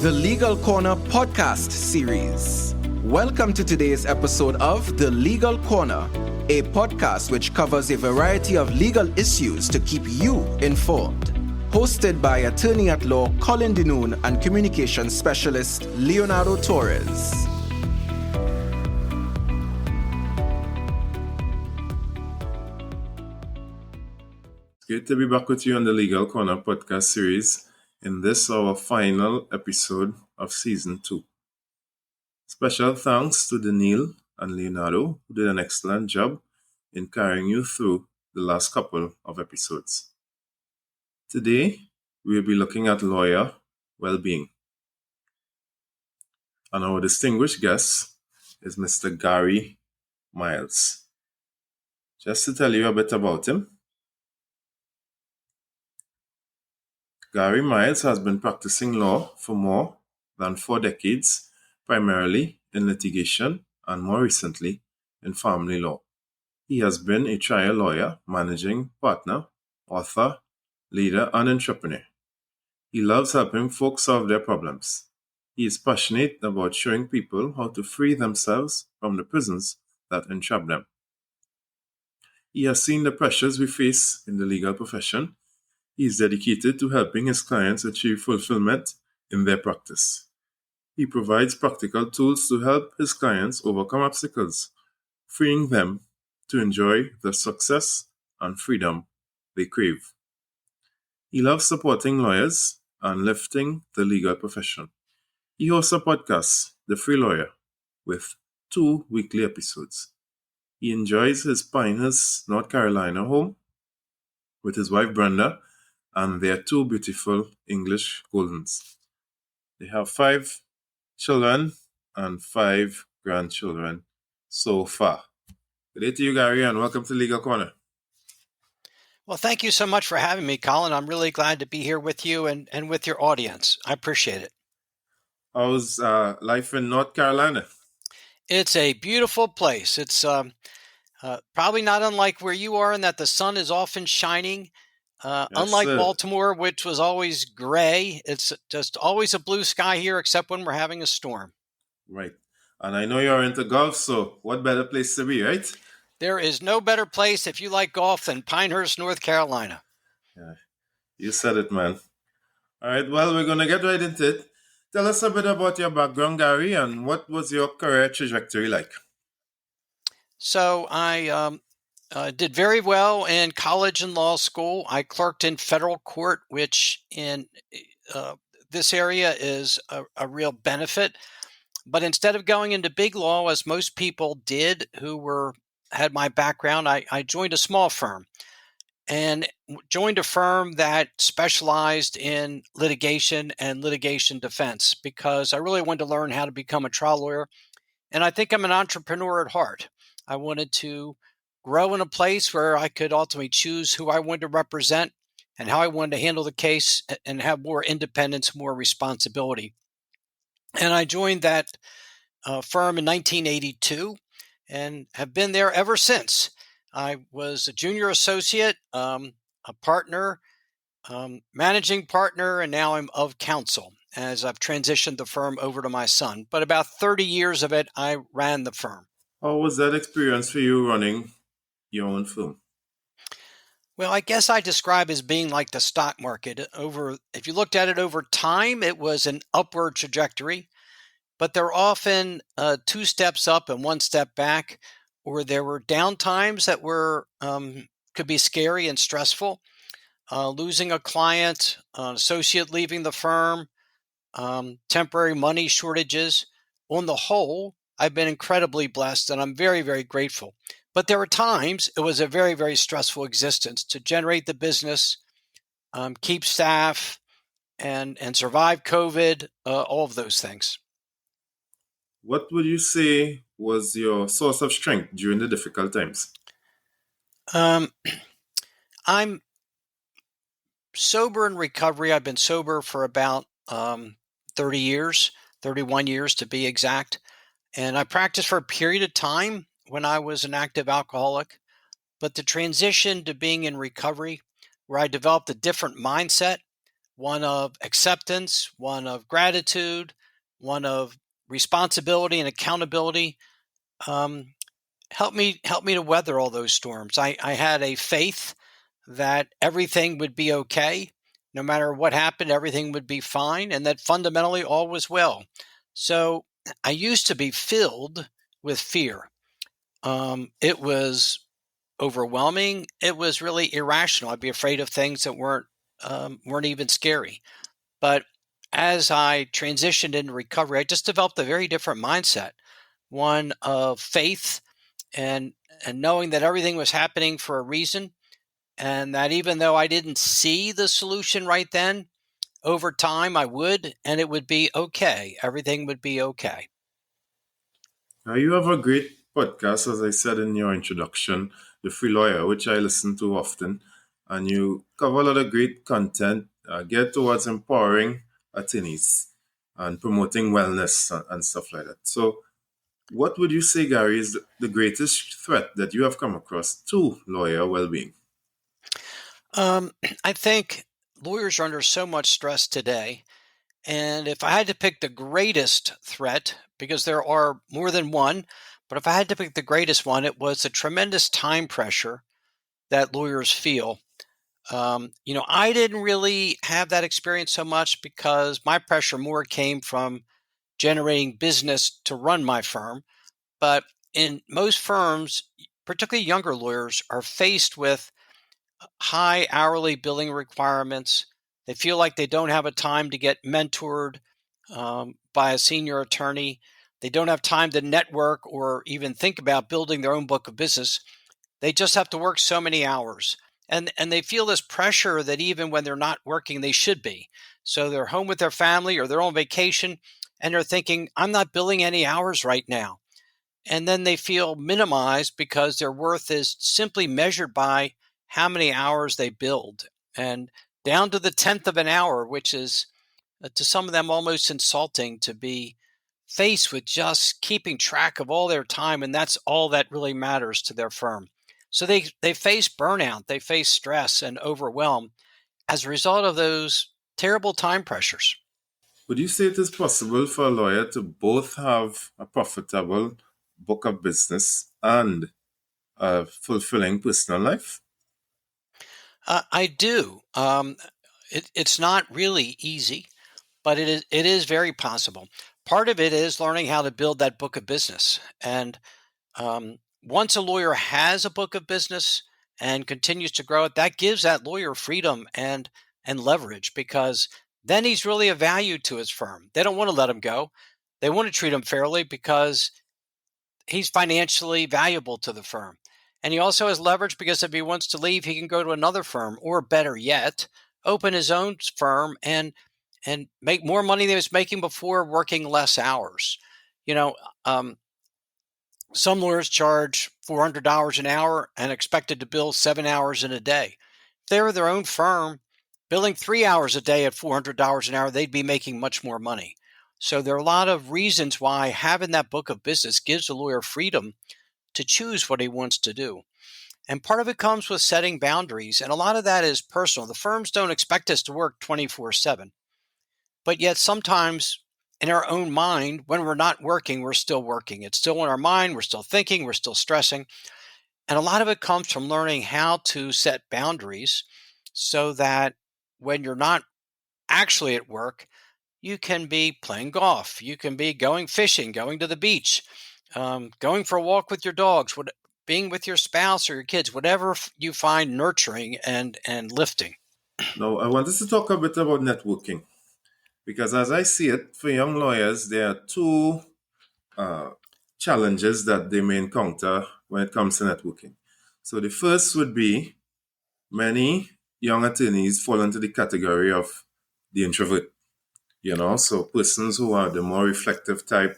the Legal Corner podcast series. Welcome to today's episode of The Legal Corner, a podcast which covers a variety of legal issues to keep you informed. Hosted by attorney at law Colin Denoon and communications specialist Leonardo Torres. It's great to be back with you on the Legal Corner podcast series in this our final episode of season 2. Special thanks to Daniil and Leonardo, who did an excellent job in carrying you through the last couple of episodes. Today, we'll be looking at Lawyer Wellbeing. And our distinguished guest is Mr. Gary Miles. Just to tell you a bit about him, Gary Miles has been practicing law for more than 4 decades, primarily in litigation and more recently in family law. He has been a trial lawyer, managing partner, author, leader, and entrepreneur. He loves helping folks solve their problems. He is passionate about showing people how to free themselves from the prisons that entrap them. He has seen the pressures we face in the legal profession. He is dedicated to helping his clients achieve fulfillment in their practice. He provides practical tools to help his clients overcome obstacles, freeing them to enjoy the success and freedom they crave. He loves supporting lawyers and lifting the legal profession. He hosts a podcast, The Free Lawyer, with 2 weekly episodes. He enjoys his Pinehurst, North Carolina home with his wife Brenda and their 2 beautiful English Goldens. They have 5 children and 5 grandchildren so far. Good day to you, Gary, and welcome to Legal Corner. Well, thank you so much for having me, Colin. I'm really glad to be here with you and with your audience. I appreciate it. How's life in North Carolina? It's a beautiful place. It's probably not unlike where you are in that the sun is often shining. Unlike Baltimore, which was always gray, it's just always a blue sky here, except when we're having a storm. Right. And I know you're into golf, so what better place to be, right? There is no better place if you like golf than Pinehurst, North Carolina. Yeah, you said it, man. All right, well, we're going to get right into it. Tell us a bit about your background, Gary, and what was your career trajectory like? So I did very well in college and law school. I clerked in federal court, which in this area is a real benefit. But instead of going into big law, as most people did who had my background, I joined a small firm and joined a firm that specialized in litigation and litigation defense because I really wanted to learn how to become a trial lawyer. And I think I'm an entrepreneur at heart. I wanted to grow in a place where I could ultimately choose who I wanted to represent and how I wanted to handle the case and have more independence, more responsibility. And I joined that firm in 1982 and have been there ever since. I was a junior associate, a partner, managing partner, and now I'm of counsel as I've transitioned the firm over to my son. But about 30 years of it, I ran the firm. How was that experience for you running your own firm? Well, I guess I describe as being like the stock market. If you looked at it over time, it was an upward trajectory, but there were often 2 steps up and 1 step back, or there were down times that could be scary and stressful. Losing a client, an associate leaving the firm, temporary money shortages. On the whole, I've been incredibly blessed and I'm very, very grateful. But there were times it was a very, very stressful existence to generate the business, keep staff, and survive COVID, all of those things. What would you say was your source of strength during the difficult times? I'm sober in recovery. I've been sober for about 30 years, 31 years to be exact. And I practiced for a period of time when I was an active alcoholic. But the transition to being in recovery, where I developed a different mindset, one of acceptance, one of gratitude, one of responsibility and accountability. Help me to weather all those storms. I had a faith that everything would be okay. No matter what happened, everything would be fine, and that fundamentally all was well. So I used to be filled with fear. It was overwhelming. It was really irrational. I'd be afraid of things that weren't even scary. But as I transitioned into recovery, I just developed a very different mindset, one of faith and knowing that everything was happening for a reason, and that even though I didn't see the solution right then, over time I would, and it would be okay. Everything would be okay. Now, you have a great podcast, as I said in your introduction, The Free Lawyer, which I listen to often, and you cover a lot of great content geared towards empowering attorneys and promoting wellness and stuff like that. So, what would you say, Gary, is the greatest threat that you have come across to lawyer well-being? I think lawyers are under so much stress today. And if I had to pick the greatest threat, because there are more than one, but if I had to pick the greatest one, it was the tremendous time pressure that lawyers feel. I didn't really have that experience so much because my pressure more came from generating business to run my firm. But in most firms, particularly younger lawyers, are faced with high hourly billing requirements. They feel like they don't have a time to get mentored by a senior attorney. They don't have time to network or even think about building their own book of business. They just have to work so many hours. And they feel this pressure that even when they're not working, they should be. So they're home with their family or they're on vacation, and they're thinking, I'm not billing any hours right now. And then they feel minimized because their worth is simply measured by how many hours they build, and down to the 10th of an hour, which is to some of them almost insulting to be faced with just keeping track of all their time. And that's all that really matters to their firm. So they face burnout, they face stress and overwhelm as a result of those terrible time pressures. Would you say it is possible for a lawyer to both have a profitable book of business and a fulfilling personal life? I do. It's not really easy, but it is very possible. Part of it is learning how to build that book of business. And once a lawyer has a book of business and continues to grow it, that gives that lawyer freedom and leverage, because then he's really a value to his firm. They don't want to let him go. They want to treat him fairly because he's financially valuable to the firm. And he also has leverage because if he wants to leave, he can go to another firm, or better yet, open his own firm and make more money than he was making before, working less hours. Some lawyers charge $400 an hour and expected to bill 7 hours in a day. If they were their own firm, billing 3 hours a day at $400 an hour, they'd be making much more money. So there are a lot of reasons why having that book of business gives a lawyer freedom to choose what he wants to do. And part of it comes with setting boundaries. And a lot of that is personal. The firms don't expect us to work 24/7. But yet sometimes in our own mind, when we're not working, we're still working. It's still in our mind. We're still thinking. We're still stressing. And a lot of it comes from learning how to set boundaries so that when you're not actually at work, you can be playing golf. You can be going fishing, going to the beach, going for a walk with your dogs, being with your spouse or your kids, whatever you find nurturing and lifting. Now, I wanted to talk a bit about networking, because as I see it, for young lawyers, there are two challenges that they may encounter when it comes to networking. So the first would be many young attorneys fall into the category of the introvert. So persons who are the more reflective type,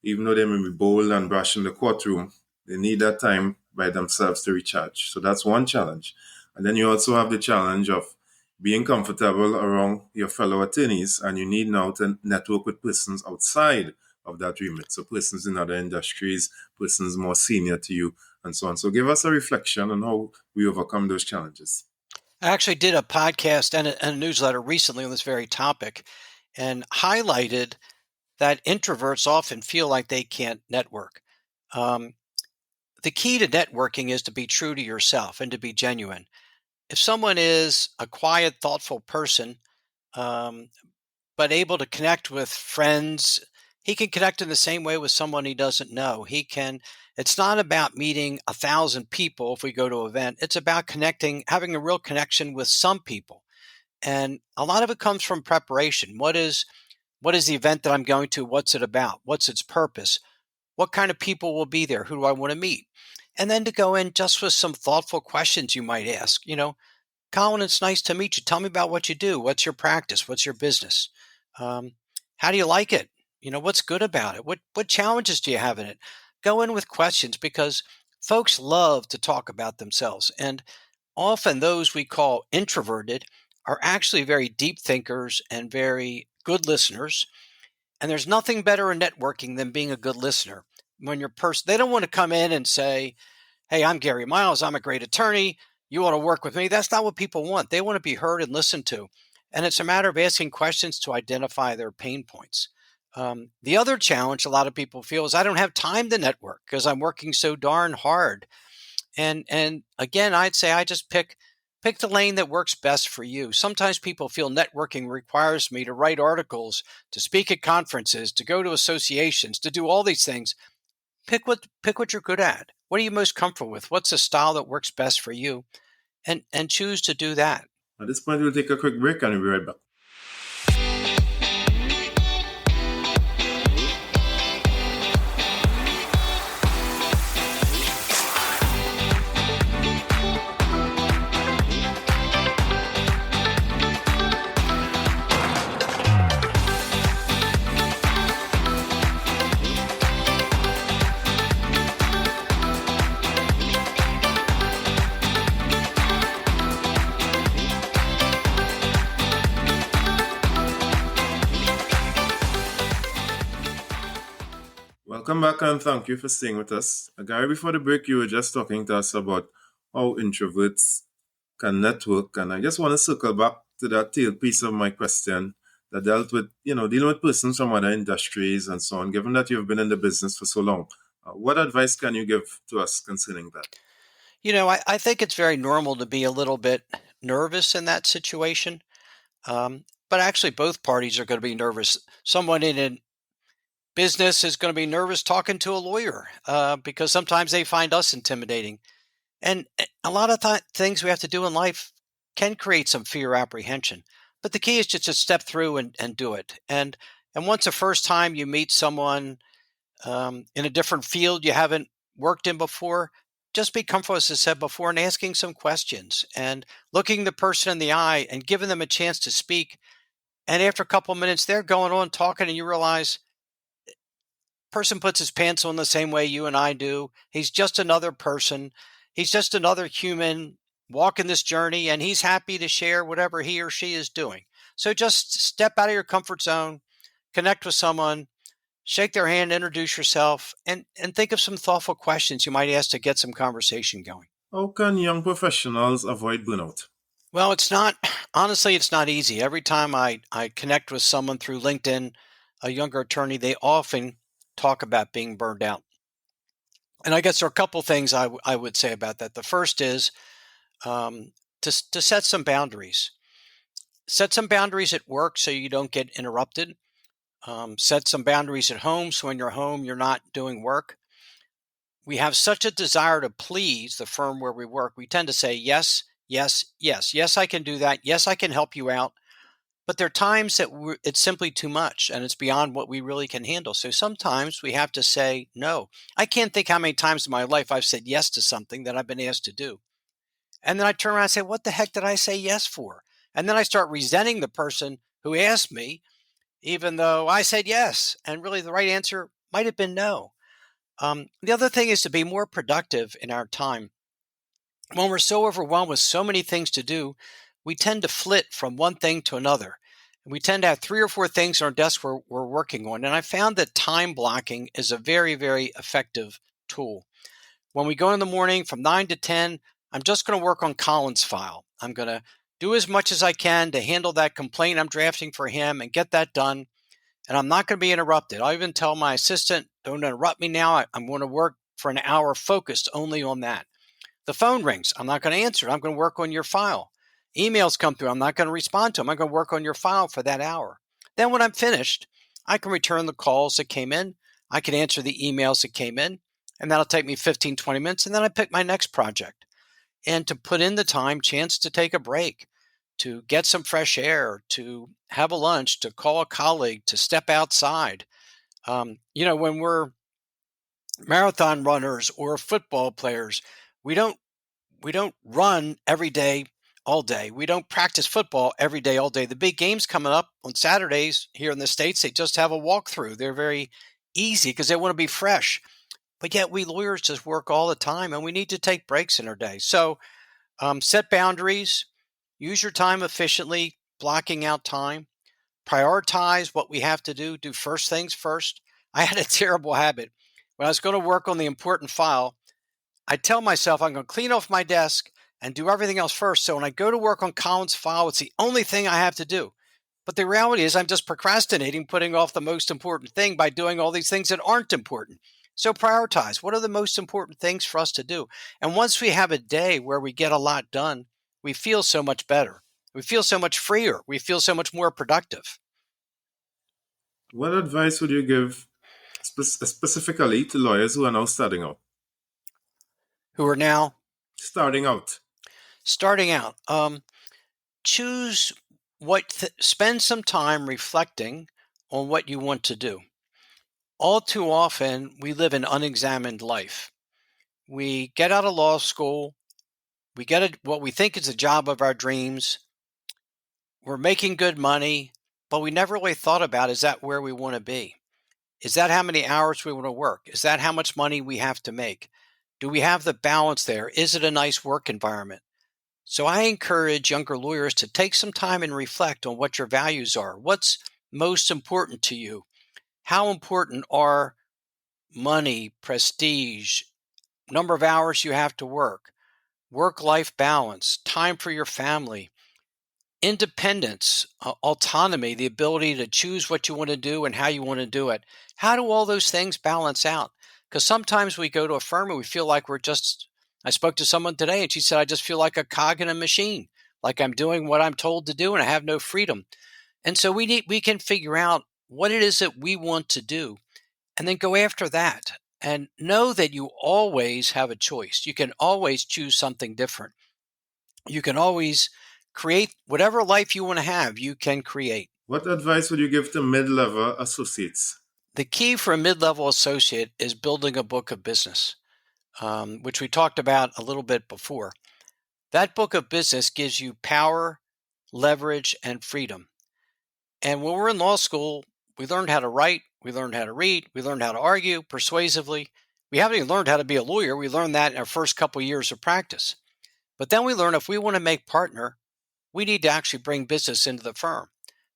even though they may be bold and brash in the courtroom, they need that time by themselves to recharge. So that's one challenge. And then you also have the challenge of being comfortable around your fellow attorneys, and you need now to network with persons outside of that remit. So persons in other industries, persons more senior to you, and so on. So give us a reflection on how we overcome those challenges. I actually did a podcast and a newsletter recently on this very topic and highlighted that introverts often feel like they can't network. Um, the key to networking is to be true to yourself and to be genuine. If someone is a quiet, thoughtful person, um, but able to connect with friends, he can connect in the same way with someone he doesn't know. It's not about meeting 1,000 people if we go to an event. It's about connecting, having a real connection with some people. And a lot of it comes from preparation. What is the event that I'm going to? What's it about? What's its purpose? What kind of people will be there? Who do I want to meet? And then to go in just with some thoughtful questions you might ask. Colin, it's nice to meet you. Tell me about what you do. What's your practice? What's your business? Um, how do you like it? What's good about it? What challenges do you have in it? Go in with questions because folks love to talk about themselves. And often those we call introverted are actually very deep thinkers and very good listeners. And there's nothing better in networking than being a good listener. When they don't want to come in and say, "Hey, I'm Gary Miles. I'm a great attorney. You want to work with me?" That's not what people want. They want to be heard and listened to. And it's a matter of asking questions to identify their pain points. The other challenge a lot of people feel is I don't have time to network because I'm working so darn hard. And again, I'd say I just pick the lane that works best for you. Sometimes people feel networking requires me to write articles, to speak at conferences, to go to associations, to do all these things. Pick what you're good at. What are you most comfortable with? What's the style that works best for you? And choose to do that. At this point, we'll take a quick break and we'll be right back. Welcome back and thank you for staying with us. Gary, before the break, you were just talking to us about how introverts can network. And I just want to circle back to that tail piece of my question that dealt with, dealing with persons from other industries and so on, given that you've been in the business for so long. What advice can you give to us concerning that? I think it's very normal to be a little bit nervous in that situation. But actually, both parties are going to be nervous. Someone in a business is going to be nervous talking to a lawyer because sometimes they find us intimidating. And a lot of things we have to do in life can create some fear or apprehension. But the key is just to step through and do it. And once the first time you meet someone in a different field you haven't worked in before, just be comfortable, as I said before, in asking some questions and looking the person in the eye and giving them a chance to speak. And after a couple of minutes, they're going on talking and you realize person puts his pants on the same way you and I do. He's just another person. He's just another human walking this journey, and he's happy to share whatever he or she is doing. So just step out of your comfort zone, connect with someone, shake their hand, introduce yourself, and think of some thoughtful questions you might ask to get some conversation going. How can young professionals avoid burnout? Well, honestly, it's not easy. Every time I connect with someone through LinkedIn, a younger attorney, they often talk about being burned out. And I guess there are a couple things I would say about that. The first is to set some boundaries. Set some boundaries at work so you don't get interrupted. Set some boundaries at home so when you're home, you're not doing work. We have such a desire to please the firm where we work. We tend to say, yes, yes, yes. Yes, I can do that. Yes, I can help you out. But there are times that it's simply too much and it's beyond what we really can handle. So sometimes we have to say no. I can't think how many times in my life I've said yes to something that I've been asked to do. And then I turn around and say, what the heck did I say yes for? And then I start resenting the person who asked me, even though I said yes. And really the right answer might have been no. The other thing is to be more productive in our time. When we're so overwhelmed with so many things to do, we tend to flit from one thing to another. And we tend to have 3 or 4 things on our desk we're working on. And I found that time blocking is a very, very effective tool. When we go in the morning from 9 to 10, I'm just going to work on Colin's file. I'm going to do as much as I can to handle that complaint I'm drafting for him and get that done. And I'm not going to be interrupted. I'll even tell my assistant, don't interrupt me now. I'm going to work for an hour focused only on that. The phone rings. I'm not going to answer it. I'm going to work on your file. Emails come through. I'm not going to respond to them. I'm going to work on your file for that hour. Then when I'm finished, I can return the calls that came in. I can answer the emails that came in. And that'll take me 15, 20 minutes. And then I pick my next project. And to put in the time, chance to take a break, to get some fresh air, to have a lunch, to call a colleague, to step outside. When we're marathon runners or football players, we don't run every day, all day. We don't practice football every day, all day. The big games coming up on Saturdays here in the States, they just have a walkthrough. They're very easy because they want to be fresh. But yet we lawyers just work all the time, and we need to take breaks in our day. So set boundaries, use your time efficiently, blocking out time, prioritize what we have to do first things first. I had a terrible habit. When I was going to work on the important file, I tell myself I'm going to clean off my desk and do everything else first. So when I go to work on Colin's file, it's the only thing I have to do. But the reality is I'm just procrastinating, putting off the most important thing by doing all these things that aren't important. So prioritize. What are the most important things for us to do? And once we have a day where we get a lot done, we feel so much better. We feel so much freer. We feel so much more productive. What advice would you give specifically to lawyers who are now starting out? Who are now? Starting out. Choose spend some time reflecting on what you want to do. All too often, we live an unexamined life. We get out of law school. We get what we think is the job of our dreams. We're making good money, but we never really thought about, is that where we want to be? Is that how many hours we want to work? Is that how much money we have to make? Do we have the balance there? Is it a nice work environment? So I encourage younger lawyers to take some time and reflect on what your values are. What's most important to you? How important are money, prestige, number of hours you have to work, work-life balance, time for your family, independence, autonomy, the ability to choose what you want to do and how you want to do it? How do all those things balance out? Because sometimes we go to a firm and we feel like I spoke to someone today and she said, I just feel like a cog in a machine, like I'm doing what I'm told to do and I have no freedom. And so we can figure out what it is that we want to do and then go after that and know that you always have a choice. You can always choose something different. You can always create whatever life you want to have, you can create. What advice would you give to mid-level associates? The key for a mid-level associate is building a book of business, which we talked about a little bit before. That book of business gives you power, leverage, and freedom. And when we're in law school, we learned how to write, we learned how to read, we learned how to argue persuasively. We haven't even learned how to be a lawyer. We learned that in our first couple of years of practice. But then we learn if we want to make partner, we need to actually bring business into the firm,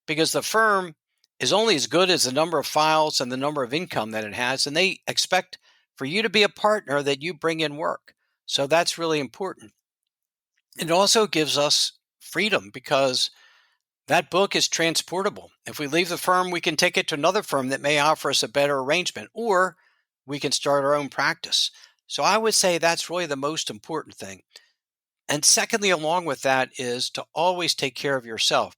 because the firm is only as good as the number of files and the number of income that it has. And they expect for you to be a partner that you bring in work. So that's really important. It also gives us freedom because that book is transportable. If we leave the firm, we can take it to another firm that may offer us a better arrangement, or we can start our own practice. So I would say that's really the most important thing. And secondly, along with that is to always take care of yourself.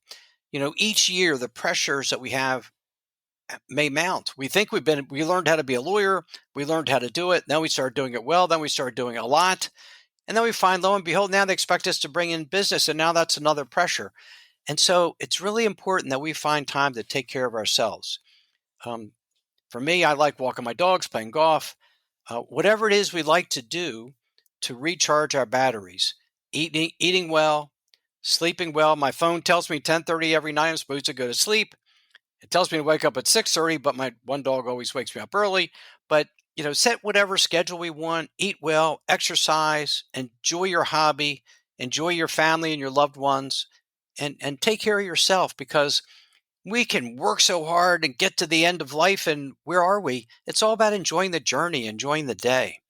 Each year, the pressures that we have may mount. We think we learned how to be a lawyer. We learned how to do it. Then we started doing it well. Then we started doing it a lot. And then we find, lo and behold, now they expect us to bring in business. And now that's another pressure. And so it's really important that we find time to take care of ourselves. For me, I like walking my dogs, playing golf, whatever it is we like to do to recharge our batteries, eating well, sleeping well. My phone tells me 10:30 every night I'm supposed to go to sleep. It tells me to wake up at 6:30, but my one dog always wakes me up early. But, set whatever schedule we want, eat well, exercise, enjoy your hobby, enjoy your family and your loved ones, and take care of yourself, because we can work so hard and get to the end of life. And where are we? It's all about enjoying the journey, enjoying the day.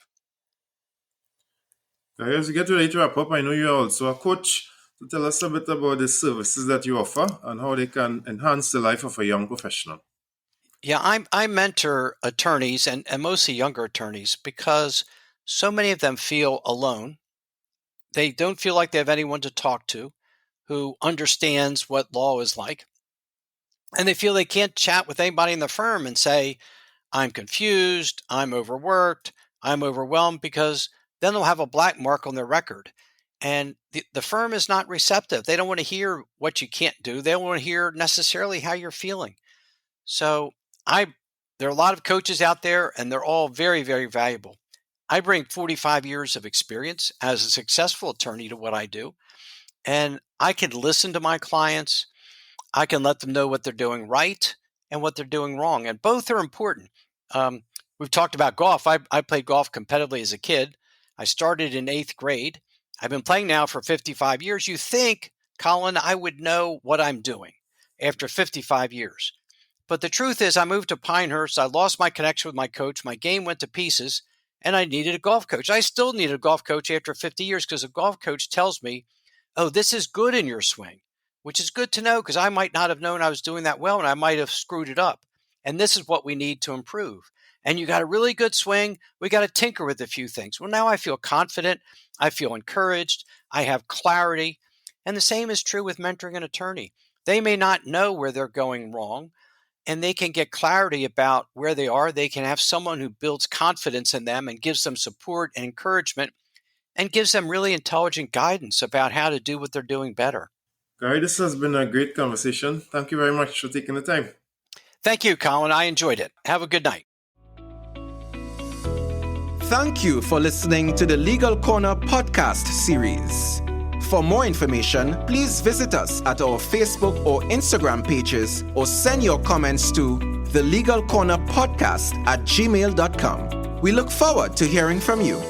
As we get ready to wrap up, I know you're also a coach. So tell us a bit about the services that you offer and how they can enhance the life of a young professional. Yeah, I mentor attorneys and mostly younger attorneys because so many of them feel alone. They don't feel like they have anyone to talk to who understands what law is like. And they feel they can't chat with anybody in the firm and say, I'm confused, I'm overworked, I'm overwhelmed, because then they'll have a black mark on their record. And the firm is not receptive. They don't want to hear what you can't do. They don't want to hear necessarily how you're feeling. So there are a lot of coaches out there, and they're all very, very valuable. I bring 45 years of experience as a successful attorney to what I do, and I can listen to my clients. I can let them know what they're doing right and what they're doing wrong, and both are important. We've talked about golf. I played golf competitively as a kid. I started in 8th grade. I've been playing now for 55 years. You think, Colin, I would know what I'm doing after 55 years. But the truth is, I moved to Pinehurst. I lost my connection with my coach. My game went to pieces, and I needed a golf coach. I still need a golf coach after 50 years because a golf coach tells me, oh, this is good in your swing, which is good to know because I might not have known I was doing that well, and I might have screwed it up. And this is what we need to improve. And you got a really good swing. We got to tinker with a few things. Well, now I feel confident. I feel encouraged. I have clarity. And the same is true with mentoring an attorney. They may not know where they're going wrong, and they can get clarity about where they are. They can have someone who builds confidence in them and gives them support and encouragement and gives them really intelligent guidance about how to do what they're doing better. Gary, this has been a great conversation. Thank you very much for taking the time. Thank you, Colin. I enjoyed it. Have a good night. Thank you for listening to the Legal Corner podcast series. For more information, please visit us at our Facebook or Instagram pages or send your comments to thelegalcornerpodcast@gmail.com. We look forward to hearing from you.